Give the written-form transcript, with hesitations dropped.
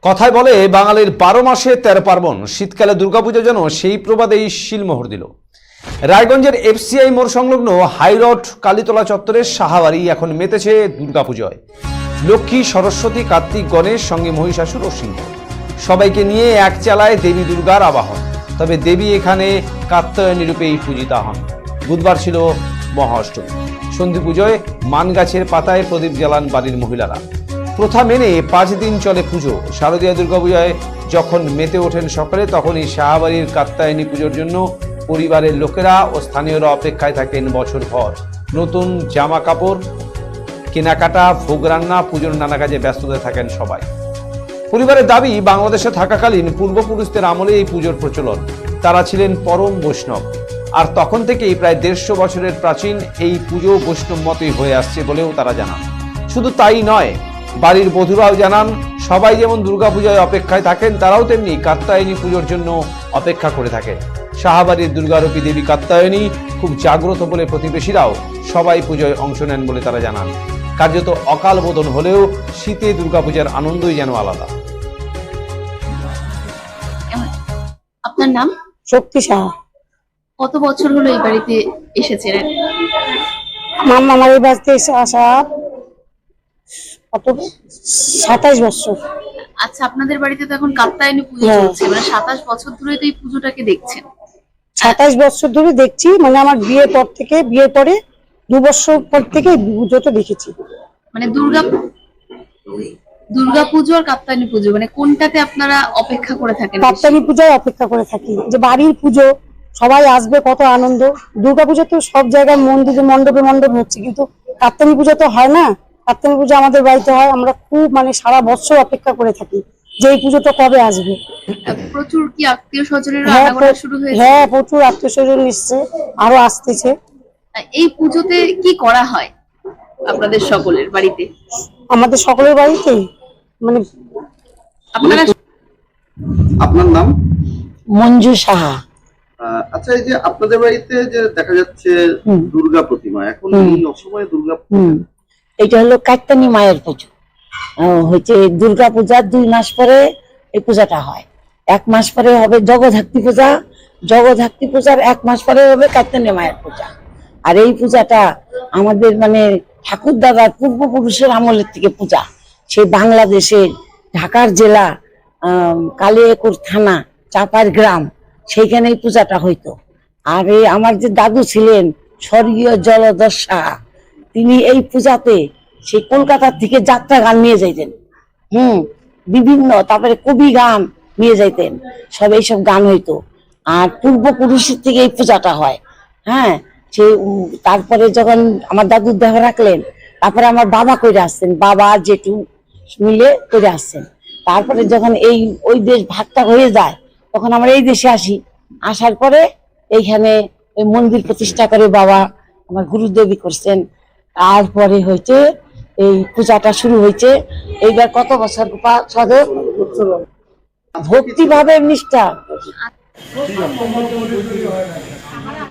কথায় বলে বাঙালির 12 মাসে 13 পার্বণ। শীতকালে দুর্গাপূজা যেন সেই প্রবাদেই শিলমোহর দিল। রায়গঞ্জের এফসিআই মোড় সংলগ্ন হাইরোড কালীতলা চত্বরের সাহাবাড়ি এখন মেতেছে দুর্গাপূজায়। লক্ষ্মী, সরস্বতী, কার্তিক, গণেশ, সঙ্গে মহিষাসুর ও সিংহ সবাইকে নিয়ে এক চালায় দেবী দুর্গার আবাহন। তবে দেবী এখানে কাত্যায়নী রূপেই পূজিতা হন। বুধবার ছিল মহা অষ্টমী। সন্ধি পুজোয় মান গাছের পাতায় প্রদীপ জ্বালান বাড়ির মহিলারা। প্রথা মেনে 5 দিন চলে পুজো। শারদীয় দুর্গাপূজায় যখন মেতে ওঠেন সকলে, তখনই সাহাবাড়ির কাত্যায়নী পুজোর জন্য পরিবারের লোকেরা ও স্থানীয়রা অপেক্ষায় থাকেন বছরভর। নতুন জামা কাপড় কেনাকাটা, ভোগ রান্না, পুজোর নানা কাজে ব্যস্ততায় থাকেন সবাই। পরিবারের দাবি, বাংলাদেশে থাকাকালীন পূর্বপুরুষদের আমলে এই পুজোর প্রচলন। তারা ছিলেন পরম বৈষ্ণব, আর তখন থেকেই প্রায় 150 বছরের প্রাচীন এই পুজো বৈষ্ণব মতই হয়ে আসছে বলেও তারা জানান। শুধু তাই নয়, বাড়ির বধূরাও জানান, সবাই যেমন দুর্গাপূজায় অপেক্ষায় থাকেন, তারাও তেমনি কাত্যায়নী পুজোর জন্য অপেক্ষা করে থাকেন। সাহাবাড়ির দুর্গারূপী দেবী কাত্যায়নী খুব জাগ্রত বলে প্রতিবেশীরাও সবাই পুজোয় অংশ নেন বলে তারা জানান। কার্যত অকাল বোধন হলেও শীতে দুর্গাপূজার আনন্দই যেন আলাদা। আপনার নাম? শক্তি সাহা। কত বছর হলো এই বাড়িতে এসেছেন? আমার এই বাড়িতে আসা কত 27 বছর। আচ্ছা, আপনাদের বাড়িতে তো এখন কাত্যায়নী পুজো চলছে, মানে 27 বছর ধরে তো এই পুজোটাকে দেখছেন। 27 বছর ধরে দেখছি, মানে আমার বিয়ের পরে 2 বছর পর থেকে পুজোটা দেখেছি। মানে দুর্গা পুজো আর কাত্যায়নী পুজো, মানে কোনটাতে আপনারা অপেক্ষা করে থাকেন? কাত্যায়নী পূজায় অপেক্ষা করে থাকি, যে বাড়ির পুজো সবাই আসবে, কত আনন্দ। দুর্গা পুজো তো সব জায়গায় মন্দিরে মণ্ডপে হচ্ছে, কিন্তু কাত্যায়নী পুজো তো হয় না। কাত্যায়নী পুজো আমাদের বাড়িতে হয়। আমরা খুব সারা বছর অপেক্ষা করে থাকি যে এই পুজোটা কবে আসবে। প্রচুর কি আত্মীয় স্বজনের আনাগোনা শুরু হয়েছে? হ্যাঁ, প্রচুর আত্মীয় স্বজন এসছে, আরো আসতেছে। এই পুজোতে কি করা হয় আপনাদের সকলের বাড়িতে? আমাদের সকলের বাড়িতে আপনার নাম? মঞ্জু সাহা। আচ্ছা, এই যে আপনাদের বাড়িতে যে দেখা যাচ্ছে দুর্গা প্রতিমা, এখন এই অসময়ে দুর্গা এটা হলো কাত্যায়নী মায়ের পুজো। হচ্ছে দুর্গা পূজার 2 মাস পরে এই পূজাটা হয়। 1 মাস পরে হবে জগদ্ধাত্রী পূজা, জগদ্ধাত্রী পূজার 1 মাস পরে হবে কাত্যায়নী মায়ের পূজা। আর এই পূজাটা আমাদের ঠাকুর দাদার পূর্বপুরুষের আমলের থেকে পূজা। সেই বাংলাদেশের ঢাকার জেলা কালিয়াকৈর থানা চাপার গ্রাম, সেইখানে এই পূজাটা হইতো। আর আমার যে দাদু ছিলেন স্বর্গীয় জলধর সাহা, তিনি এই পূজাতে সেই কলকাতার থেকে যাত্রা গান নিয়ে যাইতেন। বিভিন্ন, তারপরে কবি গান নিয়ে যাইতেন, সব এইসব গান হইতো। আর পূর্বপুরুষের থেকে এই পূজাটা হয়। হ্যাঁ, সেই তারপরে যখন আমার দাদুর দেহ রাখলেন, তারপরে আমার বাবা করে আসছেন, বাবা জেঠু মিলে করে আসছেন। তারপরে যখন ওই দেশ ভাগটা হয়ে যায়, তখন আমরা এই দেশে আসি। আসার পরে এইখানে ওই মন্দির প্রতিষ্ঠা করে বাবা আমার গুরুদেবী করছেন। তারপরে হয়েছে এই পূজাটা শুরু হয়েছে। এইবার কত বছর ভক্তি ভাবে নিষ্ঠা।